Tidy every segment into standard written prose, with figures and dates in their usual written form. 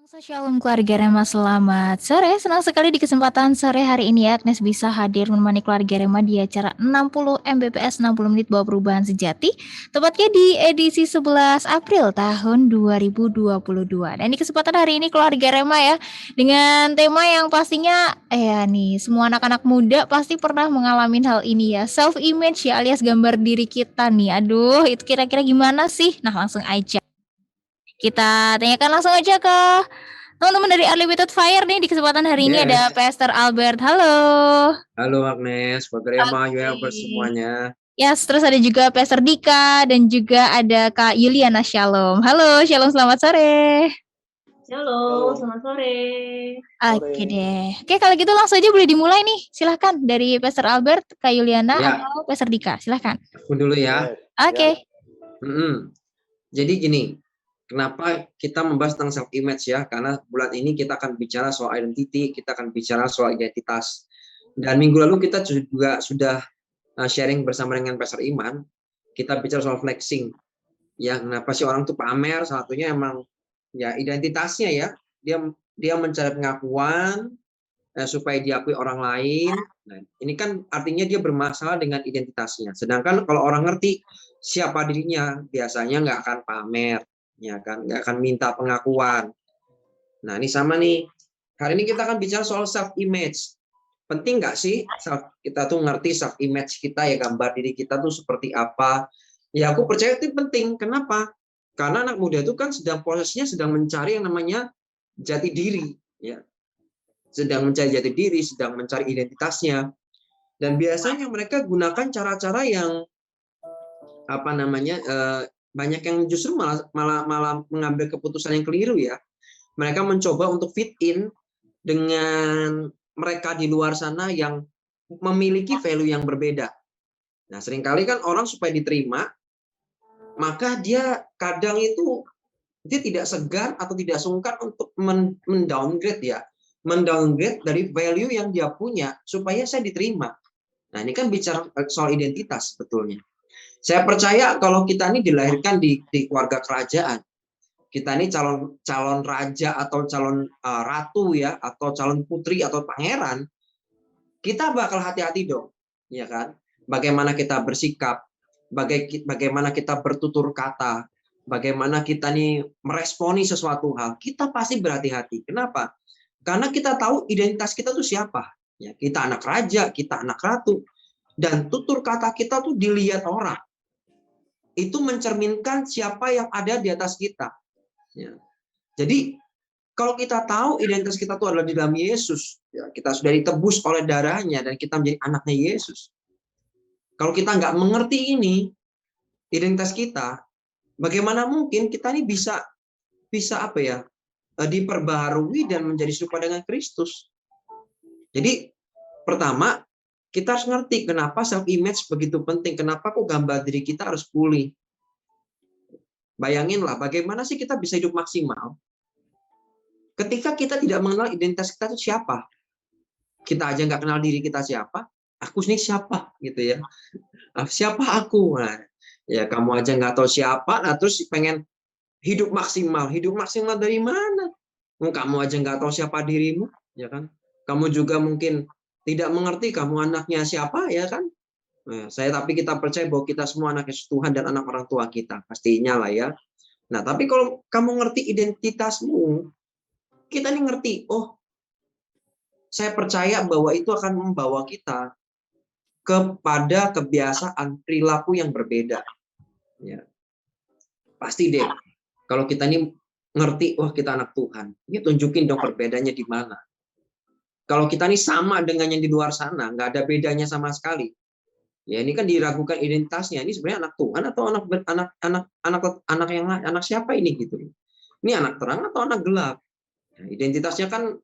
Shalom keluarga Rema, selamat sore. Senang sekali di kesempatan sore hari ini ya Agnes bisa hadir menemani keluarga Rema di acara 60 Mbps 60 menit bawa perubahan sejati, tepatnya di edisi 11 April tahun 2022. Dan di kesempatan hari ini keluarga Rema ya, dengan tema yang pastinya nih semua anak-anak muda pasti pernah mengalami hal ini ya, self image ya, alias gambar diri kita nih. Aduh, itu kira-kira gimana sih? Nah, langsung aja kita tanyakan langsung aja ke teman-teman dari Unlimited Fire nih. Di kesempatan hari ini ada Yes. Pastor Albert. Halo. Halo Agnes, Rema, Oke. semuanya. Yes, terus ada juga Pastor Dika dan juga ada Kak Yuliana. Shalom. Halo, Shalom, selamat sore. Halo, selamat sore. Oke deh. Oke, kalau gitu langsung aja boleh dimulai nih. Silahkan dari Pastor Albert, Kak Yuliana, Ya. atau Pastor Dika. Silahkan. Aku dulu ya. Oke. Jadi gini, kenapa kita membahas tentang self image ya? Karena bulan ini kita akan bicara soal identity, kita akan bicara soal identitas. Dan minggu lalu kita juga sudah sharing bersama dengan Pastor Iman, kita bicara soal flexing. Ya, kenapa sih orang tuh pamer? Satunya emang ya identitasnya ya. Dia mencari pengakuan supaya diakui orang lain. Nah, ini kan artinya dia bermasalah dengan identitasnya. Sedangkan kalau orang ngerti siapa dirinya, biasanya nggak akan pamer, ya kan, nggak akan minta pengakuan. Nah, ini sama nih. Hari ini kita akan bicara soal self image. Penting nggak sih kita tuh ngerti self image kita ya, gambar diri kita tuh seperti apa? Ya aku percaya itu penting. Kenapa? Karena anak muda itu kan prosesnya sedang mencari yang namanya jati diri, ya. Sedang mencari jati diri, sedang mencari identitasnya. Dan biasanya mereka gunakan cara-cara yang banyak yang justru malah mengambil keputusan yang keliru ya. Mereka mencoba untuk fit in dengan mereka di luar sana yang memiliki value yang berbeda. Nah, seringkali kan orang supaya diterima, maka dia kadang itu dia tidak segan atau tidak sungkan untuk mendowngrade ya. Mendowngrade dari value yang dia punya supaya saya diterima. Nah, ini kan bicara soal identitas sebetulnya. Saya percaya kalau kita ini dilahirkan di keluarga kerajaan, kita ini calon raja atau calon ratu ya, atau calon putri atau pangeran, kita bakal hati-hati dong, ya kan? Bagaimana kita bersikap, bagaimana kita bertutur kata, bagaimana kita nih meresponi sesuatu hal, kita pasti berhati-hati. Kenapa? Karena kita tahu identitas kita tuh siapa. Ya, kita anak raja, kita anak ratu, dan tutur kata kita tuh dilihat orang. Itu mencerminkan siapa yang ada di atas kita. Ya. Jadi kalau kita tahu identitas kita itu adalah di dalam Yesus, ya, kita sudah ditebus oleh darahnya dan kita menjadi anaknya Yesus. Kalau kita nggak mengerti ini identitas kita, bagaimana mungkin kita ini bisa diperbaharui dan menjadi serupa dengan Kristus? Jadi pertama kita harus ngerti kenapa self image begitu penting, kenapa kok gambar diri kita harus pulih. Bayanginlah bagaimana sih kita bisa hidup maksimal ketika kita tidak mengenal identitas kita itu siapa. Kita aja nggak kenal diri kita siapa, aku ini siapa gitu ya. Siapa aku? Nah, ya kamu aja nggak tahu siapa, nah terus pengen hidup maksimal. Hidup maksimal dari mana? Kamu aja nggak tahu siapa dirimu, ya kan? Kamu juga mungkin tidak mengerti kamu anaknya siapa, ya kan? Nah, tapi kita percaya bahwa kita semua anak Yesus Tuhan dan anak orang tua kita, pastinya lah ya. Nah, tapi kalau kamu ngerti identitasmu, kita nih ngerti, oh, saya percaya bahwa itu akan membawa kita kepada kebiasaan perilaku yang berbeda. Ya. Pasti deh, kalau kita nih ngerti, wah kita anak Tuhan, ini tunjukin dong perbedaannya di mana. Kalau kita nih sama dengan yang di luar sana, nggak ada bedanya sama sekali. Ya ini kan diragukan identitasnya. Ini sebenarnya anak Tuhan atau anak siapa ini gitu. Ini anak terang atau anak gelap. Nah, identitasnya kan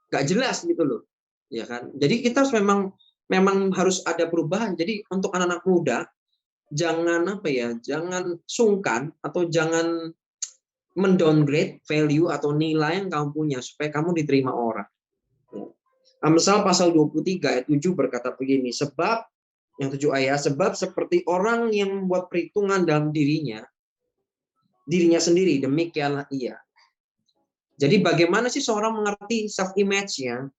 nggak jelas gitu loh. Ya kan? Jadi kita memang harus ada perubahan. Jadi untuk anak-anak muda jangan jangan sungkan atau jangan mendowngrade value atau nilai yang kamu punya supaya kamu diterima orang. Amsal pasal 23 ayat 7 berkata begini, sebab seperti orang yang membuat perhitungan dalam dirinya sendiri, demikianlah ia. Jadi bagaimana sih seorang mengerti self-image-nya?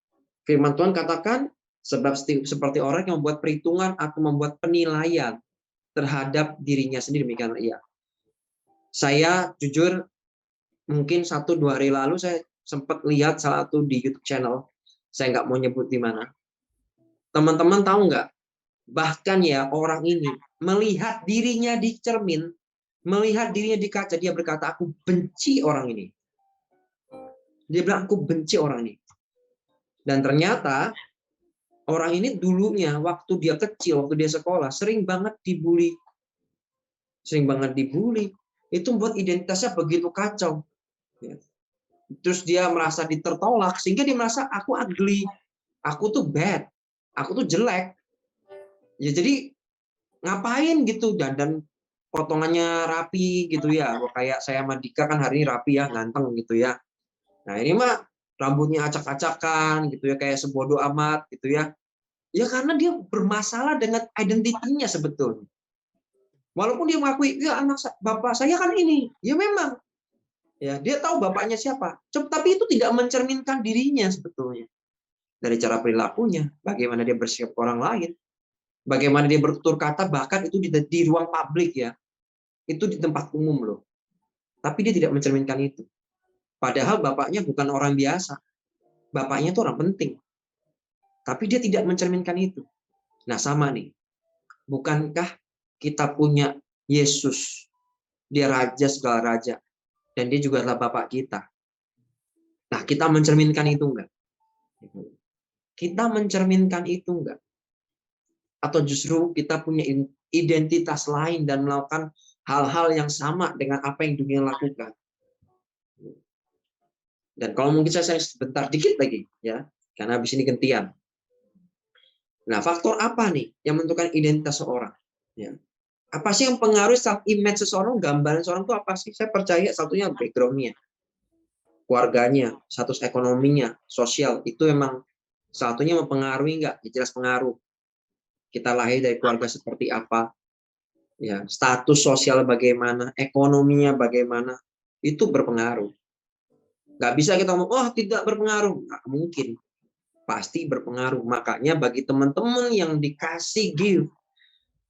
Firman Tuhan katakan, sebab seperti orang yang membuat perhitungan atau membuat penilaian terhadap dirinya sendiri. Demikian ia. Saya jujur, mungkin 1-2 hari lalu saya sempat lihat salah satu di YouTube channel. Saya nggak mau nyebut di mana. Teman-teman tahu nggak? Bahkan ya orang ini melihat dirinya di cermin, melihat dirinya di kaca, dia berkata, aku benci orang ini. Dia bilang, aku benci orang ini. Dan ternyata orang ini dulunya waktu dia kecil, waktu dia sekolah, sering banget dibully. Sering banget dibully. Itu membuat identitasnya begitu kacau. Terus dia merasa ditertolak, sehingga dia merasa aku ugly, aku tuh bad, aku tuh jelek. Ya jadi ngapain gitu, dan potongannya rapi gitu ya. Kayak saya sama Dika kan hari ini rapi ya, ganteng gitu ya. Nah ini mah rambutnya acak-acakan gitu ya, kayak sebodoh amat gitu ya. Ya karena dia bermasalah dengan identitinya sebetulnya. Walaupun dia mengakui, ya bapak saya kan ini, ya memang. Ya, dia tahu bapaknya siapa. Tapi itu tidak mencerminkan dirinya sebetulnya. Dari cara perilakunya, bagaimana dia bersikap ke orang lain, bagaimana dia bertutur kata, bahkan itu di ruang publik ya. Itu di tempat umum loh. Tapi dia tidak mencerminkan itu. Padahal bapaknya bukan orang biasa. Bapaknya itu orang penting. Tapi dia tidak mencerminkan itu. Nah, sama nih. Bukankah kita punya Yesus? Dia raja segala raja. Dan dia juga adalah Bapak kita. Nah, kita mencerminkan itu enggak? Kita mencerminkan itu enggak? Atau justru kita punya identitas lain dan melakukan hal-hal yang sama dengan apa yang dunia lakukan? Dan kalau mungkin saya sebentar dikit lagi, ya, karena habis ini gantian. Nah, faktor apa nih yang menentukan identitas seorang? Ya. Apa sih yang pengaruh self-image seseorang, gambaran seseorang itu apa sih? Saya percaya satunya background-nya, keluarganya, status ekonominya, sosial, itu memang satunya mempengaruhi nggak? Ya, jelas pengaruh. Kita lahir dari keluarga seperti apa, ya, status sosial bagaimana, ekonominya bagaimana, itu berpengaruh. Nggak bisa kita ngomong, oh tidak berpengaruh. Nggak mungkin. Pasti berpengaruh. Makanya bagi teman-teman yang dikasih gift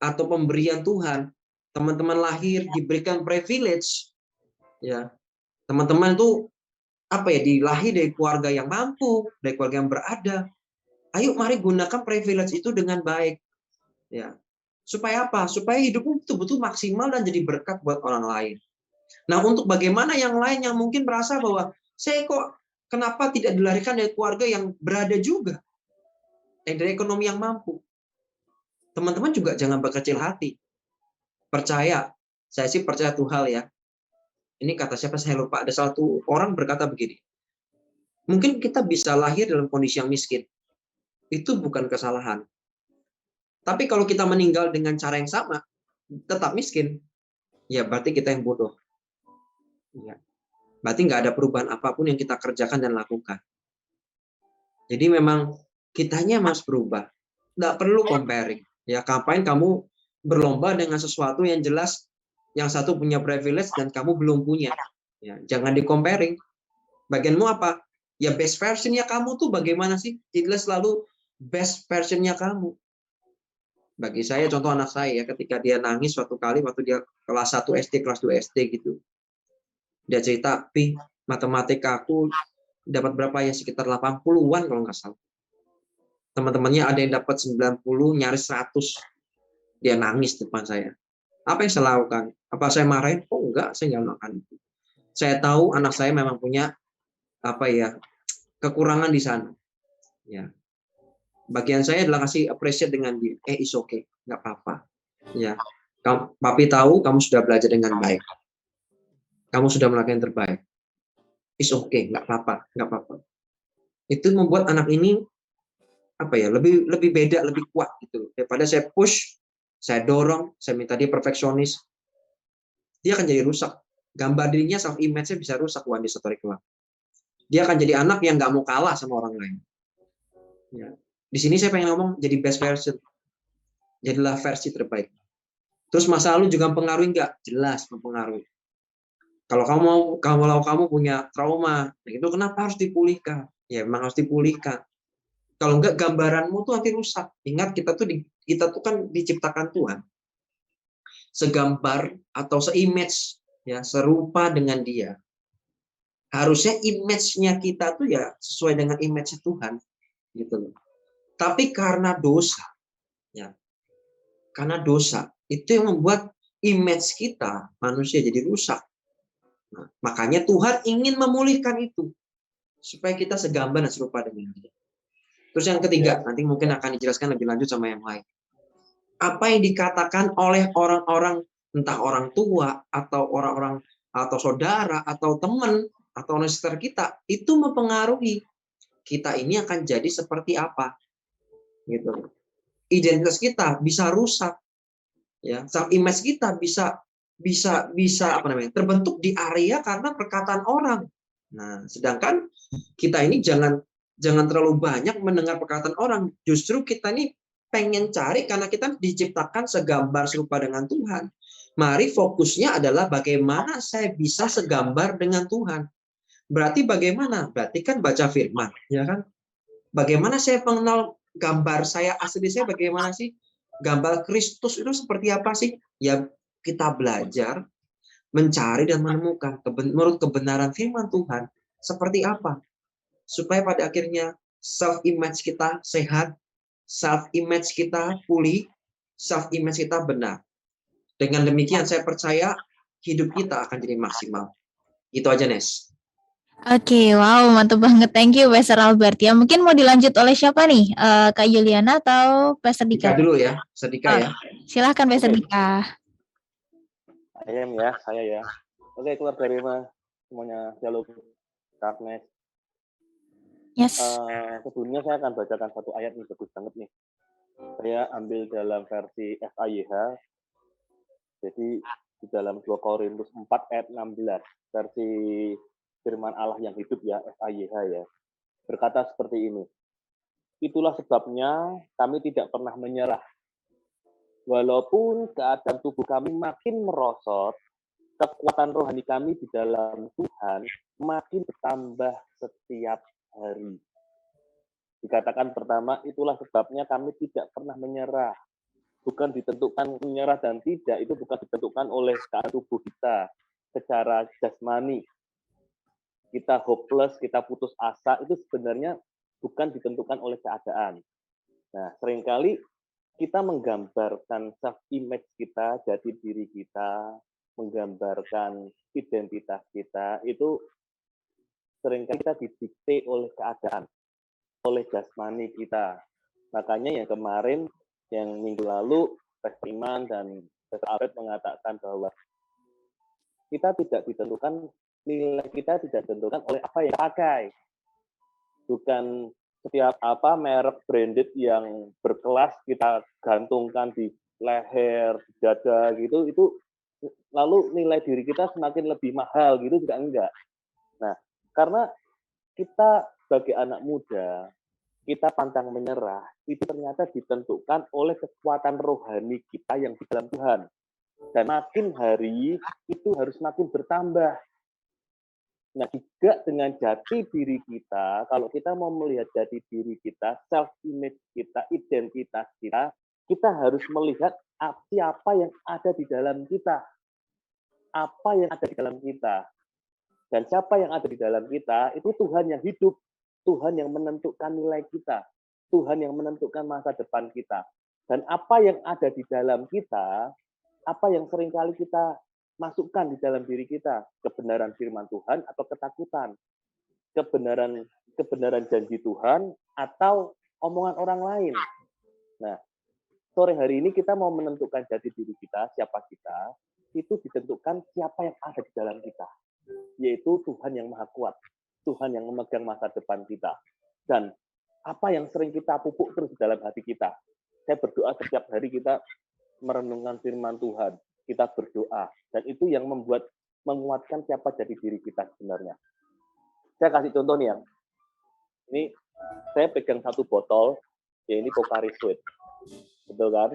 atau pemberian Tuhan, teman-teman lahir diberikan privilege, ya, teman-teman itu apa ya, dilahir dari keluarga yang mampu, dari keluarga yang berada. Ayo mari gunakan privilege itu dengan baik, ya. Supaya apa? Supaya hidupmu betul-betul maksimal dan jadi berkat buat orang lain. Nah, untuk bagaimana yang lain yang mungkin merasa bahwa saya kok kenapa tidak dilahirkan dari keluarga yang berada juga, dari ekonomi yang mampu. Teman-teman juga jangan berkecil hati. Percaya, saya sih percaya satu hal ya. Ini kata siapa saya lupa, ada satu orang berkata begini. Mungkin kita bisa lahir dalam kondisi yang miskin. Itu bukan kesalahan. Tapi kalau kita meninggal dengan cara yang sama, tetap miskin, ya berarti kita yang bodoh. Ya. Berarti nggak ada perubahan apapun yang kita kerjakan dan lakukan. Jadi memang kitanya harus berubah. Nggak perlu comparing. Ya, ngapain kamu berlomba dengan sesuatu yang jelas yang satu punya privilege dan kamu belum punya. Ya, jangan di-comparing. Bagianmu apa? Ya best version-nya kamu tuh bagaimana sih? Jelas selalu best version-nya kamu. Bagi saya, contoh anak saya, ketika dia nangis suatu kali waktu dia kelas 1 SD, kelas 2 SD gitu. Dia cerita, Pi, matematika aku dapat berapa ya? Sekitar 80-an kalau nggak salah. Teman-temannya ada yang dapat 90, nyaris 100. Dia nangis depan saya. Apa yang saya lakukan? Apa saya marahin? Oh enggak, saya nggak melakukan itu. Saya tahu anak saya memang punya apa ya, kekurangan di sana. Ya. Bagian saya adalah kasih appreciate dengan dia. It's okay, nggak apa-apa. Ya, papi tahu kamu sudah belajar dengan baik. Kamu sudah melakukan yang terbaik. It's okay, nggak apa-apa, nggak apa-apa. Itu membuat anak ini apa ya, lebih beda, lebih kuat gitu. Daripada saya push, saya dorong, saya minta dia perfeksionis, dia akan jadi rusak. Gambar dirinya, self image-nya bisa rusak di story kelak. Dia akan jadi anak yang nggak mau kalah sama orang lain. Ya. Di sini saya pengen ngomong jadi best version. Jadilah versi terbaik. Terus masa lalu juga mempengaruhi nggak? Jelas mempengaruhi. Kalau kamu punya trauma, itu kenapa harus dipulihkan? Ya memang harus dipulihkan. Kalau enggak gambaranmu tuh nanti rusak. Ingat kita tuh kan diciptakan Tuhan segambar atau seimage, ya, serupa dengan Dia. Harusnya image-nya kita tuh ya sesuai dengan image Tuhan, gitu loh. Tapi karena dosa, ya, karena dosa itu yang membuat image kita manusia jadi rusak. Nah, makanya Tuhan ingin memulihkan itu supaya kita segambar dan serupa dengan Dia. Terus yang ketiga, nanti mungkin akan dijelaskan lebih lanjut sama yang lain. Apa yang dikatakan oleh orang-orang, entah orang tua atau orang-orang atau saudara atau teman atau orang sekitar kita, itu mempengaruhi kita ini akan jadi seperti apa, gitu. Identitas kita bisa rusak, ya. Self image kita bisa terbentuk di area karena perkataan orang. Nah, sedangkan kita ini jangan terlalu banyak mendengar perkataan orang. Justru kita ini pengen cari karena kita diciptakan segambar serupa dengan Tuhan. Mari fokusnya adalah bagaimana saya bisa segambar dengan Tuhan. Berarti bagaimana? Berarti kan baca firman, ya kan? Bagaimana saya mengenal gambar saya asli saya bagaimana sih? Gambar Kristus itu seperti apa sih? Ya kita belajar, mencari dan menemukan menurut kebenaran firman Tuhan seperti apa. Supaya pada akhirnya self image kita sehat, self image kita pulih, self image kita benar. Dengan demikian saya percaya hidup kita akan jadi maksimal. Itu aja, Nes. Oke, wow, mantap banget. Thank you, Pastor Albert. Ya, mungkin mau dilanjut oleh siapa nih? Kak Yuliana atau Pastor Dika? Dika dulu ya, Sedika ya. Silahkan, Pastor Dika. Saya ya. Oke, keluarga Rema semuanya, shalom, darkness. Yes. Sebelumnya saya akan bacakan satu ayat nih, bagus banget nih. Saya ambil dalam versi FAYH. Jadi di dalam 2 Korintus 4 ayat 16, versi firman Allah yang hidup ya, FAYH ya. Berkata seperti ini. Itulah sebabnya kami tidak pernah menyerah. Walaupun keadaan tubuh kami makin merosot, kekuatan rohani kami di dalam Tuhan makin bertambah setiap hari. Dikatakan pertama, itulah sebabnya kami tidak pernah menyerah. Bukan ditentukan menyerah dan tidak, itu bukan ditentukan oleh keadaan tubuh kita secara jasmani. Kita hopeless, kita putus asa, itu sebenarnya bukan ditentukan oleh keadaan. Nah, seringkali kita menggambarkan self-image kita, jati diri kita, menggambarkan identitas kita, itu seringkali kita didikte oleh keadaan, oleh jasmani kita. Makanya yang kemarin, yang minggu lalu, Pastor Iman dan Pastor Albert mengatakan bahwa kita tidak ditentukan, nilai kita tidak ditentukan oleh apa yang pakai. Bukan setiap merek branded yang berkelas kita gantungkan di leher, di dada gitu, itu lalu nilai diri kita semakin lebih mahal gitu, juga enggak. Nah, karena kita sebagai anak muda, kita pantang menyerah, itu ternyata ditentukan oleh kekuatan rohani kita yang di dalam Tuhan. Dan makin hari itu harus makin bertambah. Nah, juga dengan jati diri kita, kalau kita mau melihat jati diri kita, self-image kita, identitas kita, kita harus melihat siapa yang ada di dalam kita. Apa yang ada di dalam kita. Dan siapa yang ada di dalam kita, itu Tuhan yang hidup. Tuhan yang menentukan nilai kita. Tuhan yang menentukan masa depan kita. Dan apa yang ada di dalam kita, apa yang seringkali kita masukkan di dalam diri kita, kebenaran firman Tuhan atau ketakutan, kebenaran janji Tuhan atau omongan orang lain. Nah, sore hari ini kita mau menentukan jati diri kita, siapa kita, itu ditentukan siapa yang ada di dalam kita, yaitu Tuhan yang Maha Kuat, Tuhan yang memegang masa depan kita, dan apa yang sering kita pupuk terus di dalam hati kita. Saya berdoa setiap hari kita merenungkan firman Tuhan, kita berdoa, dan itu yang menguatkan siapa jati diri kita sebenarnya. Saya kasih contoh nih, ini saya pegang satu botol, ya ini Pocari Sweat, betul kan?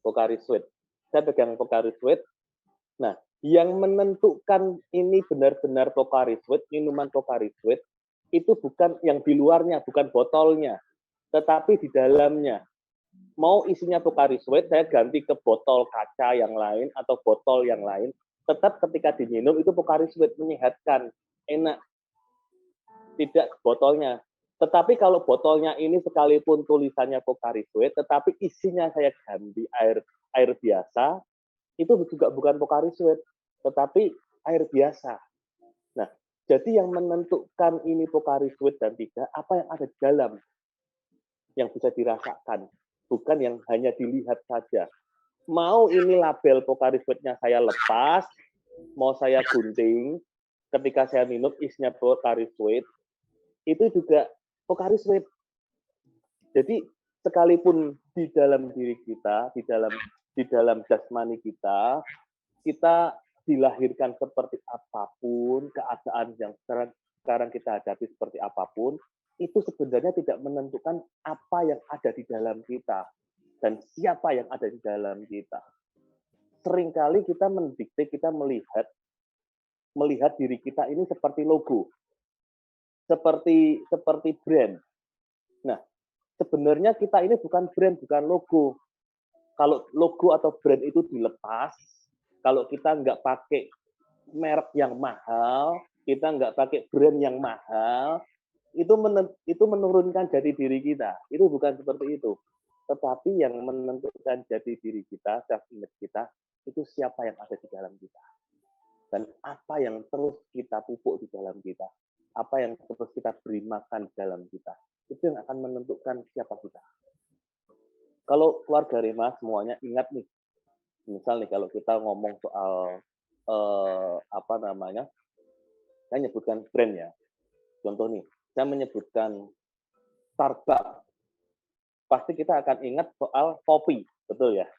Pocari Sweat. Saya pegang Pocari Sweat. Nah, Yang menentukan ini benar-benar Pocari Sweat, minuman Pocari Sweat, itu bukan yang di luarnya, bukan botolnya, tetapi di dalamnya. Mau isinya Pocari Sweat, saya ganti ke botol kaca yang lain atau botol yang lain, tetap ketika diminum itu Pocari Sweat, menyehatkan, enak, tidak botolnya. Tetapi kalau botolnya ini sekalipun tulisannya Pocari Sweat, tetapi isinya saya ganti air biasa, itu juga bukan Pocari Sweat, tetapi air biasa. Nah, jadi yang menentukan ini Pocari Sweat dan tidak, apa yang ada di dalam yang bisa dirasakan, bukan yang hanya dilihat saja. Mau ini label Pocari Sweat-nya saya lepas, mau saya gunting, ketika saya minum isinya Pocari Sweat, itu juga Pocari Sweat. Jadi sekalipun di dalam diri kita, di dalam jasmani kita dilahirkan seperti apapun, keadaan yang sekarang kita hadapi seperti apapun, itu sebenarnya tidak menentukan apa yang ada di dalam kita dan siapa yang ada di dalam kita. Seringkali kita mendikte, kita melihat diri kita ini seperti logo, seperti brand. Nah, sebenarnya kita ini bukan brand, bukan logo. Kalau logo atau brand itu dilepas, kalau kita nggak pakai merek yang mahal, kita nggak pakai brand yang mahal, itu menurunkan jati diri kita. Itu bukan seperti itu. Tetapi yang menentukan jati diri kita, self-image kita, itu siapa yang ada di dalam kita. Dan apa yang terus kita pupuk di dalam kita. Apa yang terus kita beri makan di dalam kita. Itu yang akan menentukan siapa kita. Kalau keluarga Rema semuanya ingat nih, misal nih kalau kita ngomong soal saya menyebutkan brand ya. Contoh nih, saya menyebutkan Starbucks. Pasti kita akan ingat soal kopi, betul ya?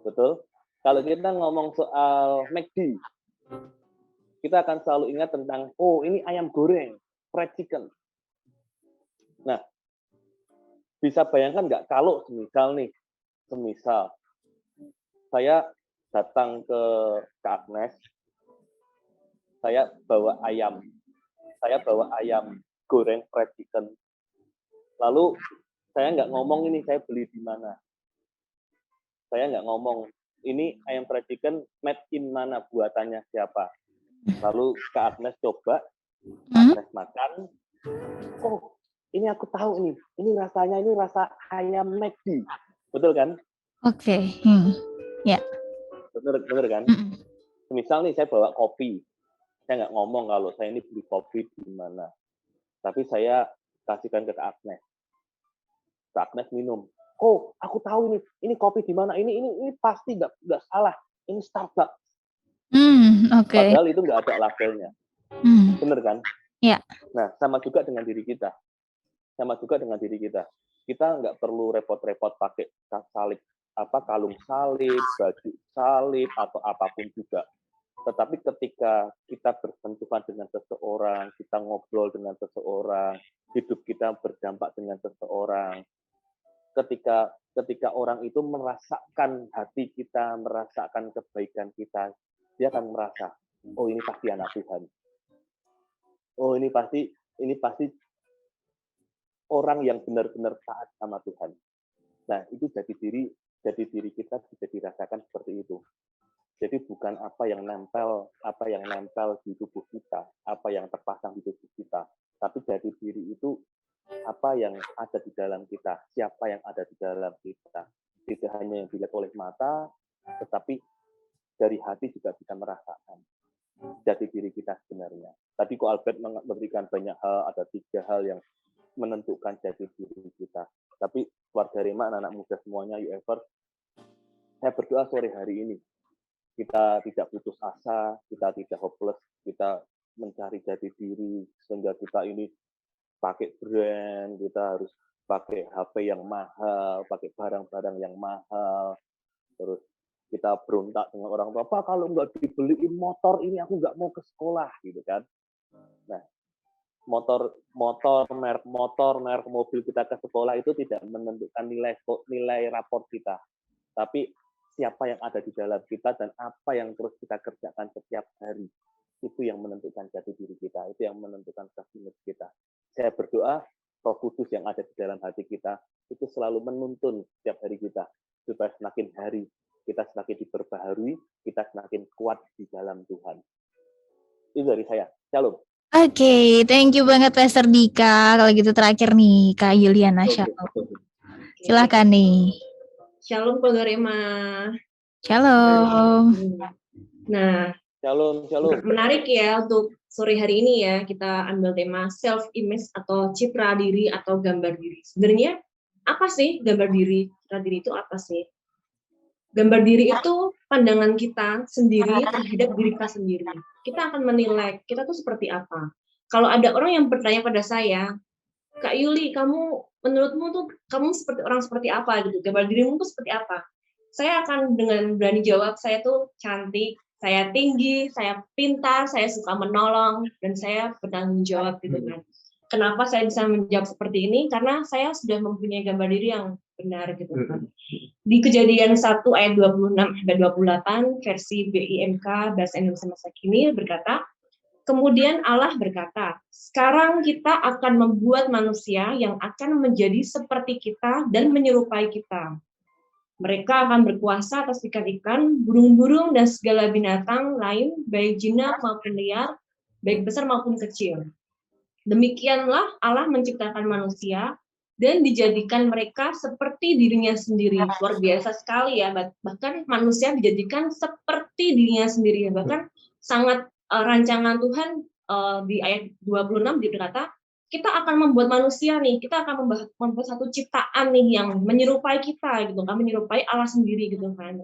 Betul. Kalau kita ngomong soal McD, kita akan selalu ingat tentang, oh ini ayam goreng, fried chicken. Nah, bisa bayangkan nggak kalau semisal saya datang ke Kak Agnes, saya bawa ayam goreng fried chicken. Lalu saya nggak ngomong ini saya beli di mana. Saya nggak ngomong ini ayam fried chicken made in mana, buatannya siapa. Lalu Kak Agnes coba, Kak Agnes makan. Oh, ini aku tahu nih. Ini rasanya ini rasa ayam McD. Betul kan? Oke. Ya. Bener kan? Misal nih saya bawa kopi. Saya nggak ngomong kalau saya ini beli kopi di mana. Tapi saya kasihkan ke Kak Agnes. Kak Agnes minum. Oh, aku tahu ini kopi di mana. Ini pasti nggak salah. Ini Starbucks. Oke. Padahal itu nggak ada labelnya. Bener kan? Ya. Nah, sama juga dengan diri kita. Kita nggak perlu repot-repot pakai salib, kalung salib, baju salib, atau apapun juga. Tetapi ketika kita bersentuhan dengan seseorang, kita ngobrol dengan seseorang, hidup kita berdampak dengan seseorang, ketika orang itu merasakan hati kita, merasakan kebaikan kita, dia akan merasa, oh ini pasti anak Tuhan. Oh ini pasti orang yang benar-benar taat sama Tuhan. Nah, itu jati diri kita bisa dirasakan seperti itu. Jadi bukan apa yang nempel di tubuh kita, apa yang terpasang di tubuh kita, tapi jati diri itu apa yang ada di dalam kita, siapa yang ada di dalam kita. Tidak hanya yang dilihat oleh mata, tetapi dari hati juga bisa merasakan jati diri kita sebenarnya. Tadi Ko Albert memberikan banyak hal, ada 3 hal yang menentukan jati diri kita. Tapi keluarga Rema, anak-anak muda semuanya, UFers, saya berdoa sore hari ini, kita tidak putus asa, kita tidak hopeless, kita mencari jati diri, sehingga kita ini pakai brand, kita harus pakai HP yang mahal, pakai barang-barang yang mahal, terus kita berontak dengan orang tua, Pak kalau nggak dibeliin motor ini aku nggak mau ke sekolah, gitu kan. Nah, merek mobil kita ke sekolah itu tidak menentukan nilai raport kita, tapi siapa yang ada di dalam kita dan apa yang terus kita kerjakan setiap hari. Itu yang menentukan jati diri kita, itu yang menentukan self-image kita. Saya berdoa Roh Kudus yang ada di dalam hati kita itu selalu menuntun setiap hari kita, supaya semakin hari kita semakin diperbaharui, kita semakin kuat di dalam Tuhan. Itu dari saya. Shalom. Oke, thank you banget Pastor Dika. Kalau gitu terakhir nih Kak Yuliana, shalom. Silakan nih. Shalom keluarga Rema. Shalom. Nah, Shalom. menarik ya untuk sore hari ini ya, kita ambil tema self-image atau citra diri atau gambar diri. Sebenarnya apa sih gambar diri? Citra diri itu apa sih? Gambar diri itu pandangan kita sendiri terhadap diri kita sendiri. Kita akan menilai kita tuh seperti apa. Kalau ada orang yang bertanya pada saya, Kak Yuli, menurutmu tuh kamu seperti orang seperti apa gitu? Gambar dirimu tuh seperti apa? Saya akan dengan berani jawab, saya tuh cantik, saya tinggi, saya pintar, saya suka menolong, dan saya bertanggung jawab gitu kan. Kenapa saya bisa menjawab seperti ini? Karena saya sudah mempunyai gambar diri yang benar gitu kan. Di Kejadian 1 ayat 26-28 versi BIMK Bahasa Indonesia Masa Kini berkata, kemudian Allah berkata, sekarang kita akan membuat manusia yang akan menjadi seperti kita dan menyerupai kita. Mereka akan berkuasa atas ikan-ikan, burung-burung, dan segala binatang lain, baik jinak maupun liar, baik besar maupun kecil. Demikianlah Allah menciptakan manusia dan dijadikan mereka seperti dirinya sendiri. Luar biasa sekali ya, bahkan manusia dijadikan seperti dirinya sendiri. Bahkan sangat rancangan Tuhan di ayat 26 berkata, kita akan membuat manusia nih, kita akan membuat satu ciptaan nih yang menyerupai kita gitu kan, menyerupai Allah sendiri gitu kan.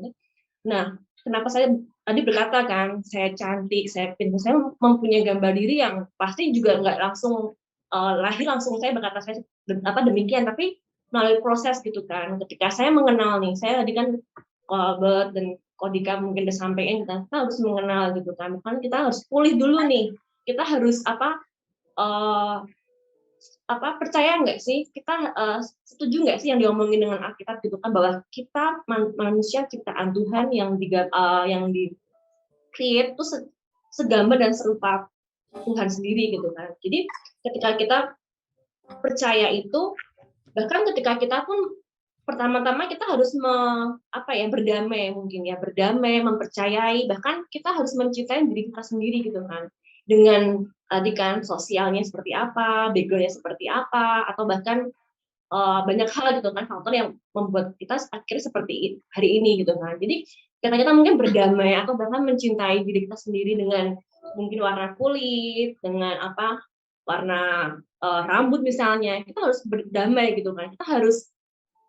Nah, kenapa saya tadi berkata kan, saya cantik, saya pintar, saya mempunyai gambar diri yang pasti juga nggak langsung lahir langsung saya berkata saya demikian, tapi melalui proses gitu kan. Ketika saya mengenal nih, saya tadi kan Albert dan Kodika mungkin udah sampaikan, kita harus mengenal gitu kan. Kan kita harus pulih dulu nih. Kita harus percaya nggak sih, kita setuju nggak sih yang diomongin dengan Alkitab gitu kan, bahwa kita manusia ciptaan Tuhan yang di create itu segambar dan serupa Tuhan sendiri gitu kan. Jadi ketika kita percaya itu, bahkan ketika kita pun pertama-tama kita harus berdamai mungkin ya, mempercayai, bahkan kita harus mencintai diri kita sendiri gitu kan, dengan tadi kan sosialnya seperti apa, backgroundnya seperti apa, atau bahkan banyak hal gitu kan, faktor yang membuat kita akhirnya seperti hari ini gitu kan. Jadi kita mungkin berdamai atau bahkan mencintai diri kita sendiri dengan mungkin warna kulit, dengan warna rambut misalnya, kita harus berdamai gitu kan. Kita harus,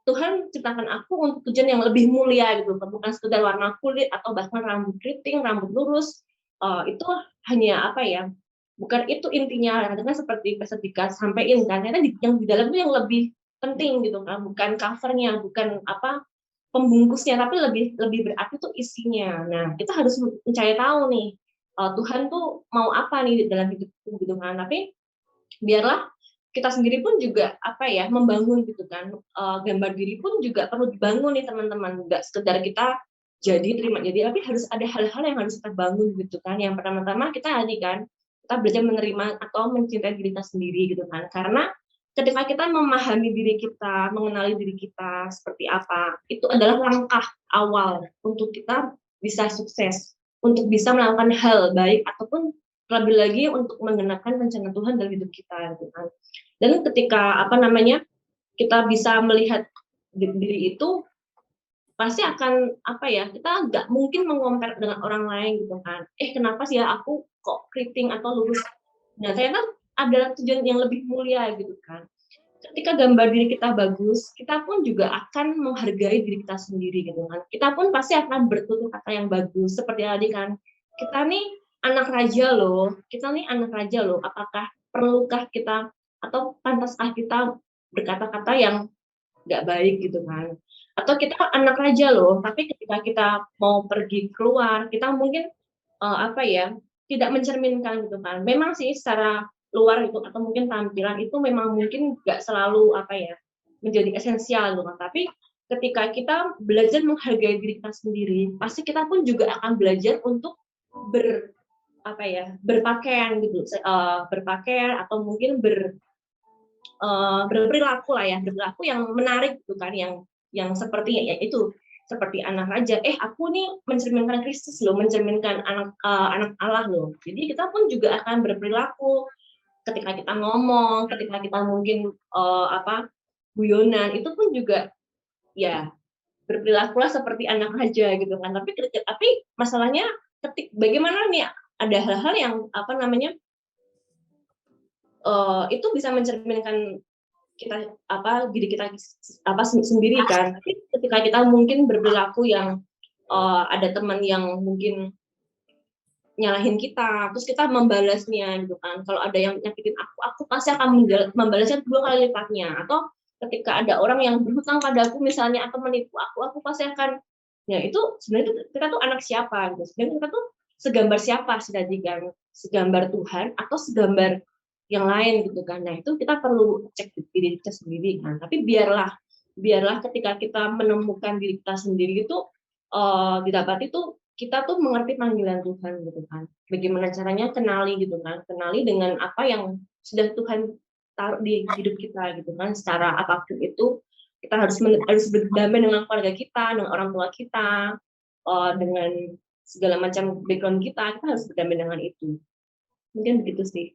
Tuhan ciptakan aku untuk tujuan yang lebih mulia gitu, bukan sekedar warna kulit atau bahkan rambut keriting, rambut lurus. Itu hanya bukan itu intinya. Karena seperti Pastor sampaikan kan, ternyata yang di dalam itu yang lebih penting gitu kan, bukan covernya, bukan pembungkusnya, tapi lebih berarti itu isinya. Nah, kita harus mencari tahu nih, Tuhan tuh mau apa nih dalam hidupku gitu kan. Tapi biarlah kita sendiri pun juga membangun gitu kan, gambar diri pun juga perlu dibangun nih teman-teman, nggak sekedar kita terima jadi, tapi harus ada hal-hal yang harus kita bangun gitu kan. Yang pertama-tama kita belajar menerima atau mencintai diri kita sendiri gitu kan, karena ketika kita memahami diri kita, mengenali diri kita seperti apa, itu adalah langkah awal untuk kita bisa sukses, untuk bisa melakukan hal baik ataupun lebih lagi untuk menggenapkan rencana Tuhan dalam hidup kita gitu kan. Dan ketika kita bisa melihat diri itu, pasti akan kita nggak mungkin mengompar dengan orang lain gitu kan. Kenapa sih ya aku kok keriting atau lurus? Nah, ternyata ada tujuan yang lebih mulia gitu kan. Ketika gambar diri kita bagus, kita pun juga akan menghargai diri kita sendiri gitu kan. Kita pun pasti akan bertutur kata yang bagus, seperti tadi kan, kita nih anak raja loh, apakah perlukah kita atau pantaskah kita berkata-kata yang nggak baik gitu kan. Atau kita anak raja loh, tapi ketika kita mau pergi keluar, kita mungkin tidak mencerminkan gitu kan. Memang sih secara luar itu atau mungkin tampilan itu memang mungkin nggak selalu menjadi esensial gitu kan. Tapi ketika kita belajar menghargai diri kita sendiri, pasti kita pun juga akan belajar untuk berpakaian gitu, berpakaian atau mungkin berperilaku lah ya, berperilaku yang menarik gitu kan, yang seperti ya itu seperti anak raja. Aku nih mencerminkan Kristus loh, mencerminkan anak Allah loh. Jadi kita pun juga akan berperilaku ketika kita ngomong, ketika kita mungkin guyonan, itu pun juga ya berperilakulah seperti anak raja gitu kan. Tapi masalahnya bagaimana nih ada hal-hal yang itu bisa mencerminkan kita diri kita sendiri kan. Tapi ketika kita mungkin berperilaku yang ada teman yang mungkin nyalahin kita, terus kita membalasnya gitu kan. Kalau ada yang nyakitin aku pasti akan membalasnya 2 kali lipatnya. Atau ketika ada orang yang berhutang padaku misalnya atau menipu aku pasti akan, ya itu sebenarnya kita tuh anak siapa gitu. Sebenarnya kita tuh segambar siapa sih tadi kan, segambar Tuhan atau segambar yang lain gitu kan. Nah itu kita perlu cek diri kita sendiri kan. Tapi biarlah ketika kita menemukan diri kita sendiri itu didapat itu kita tuh mengerti panggilan Tuhan gitu kan. Bagaimana caranya kenali gitu kan, kenali dengan apa yang sudah Tuhan taruh di hidup kita gitu kan. Secara apapun itu kita harus berdamai dengan keluarga kita, dengan orang tua kita, dengan segala macam background kita harus berdamai dengan itu. Mungkin begitu sih.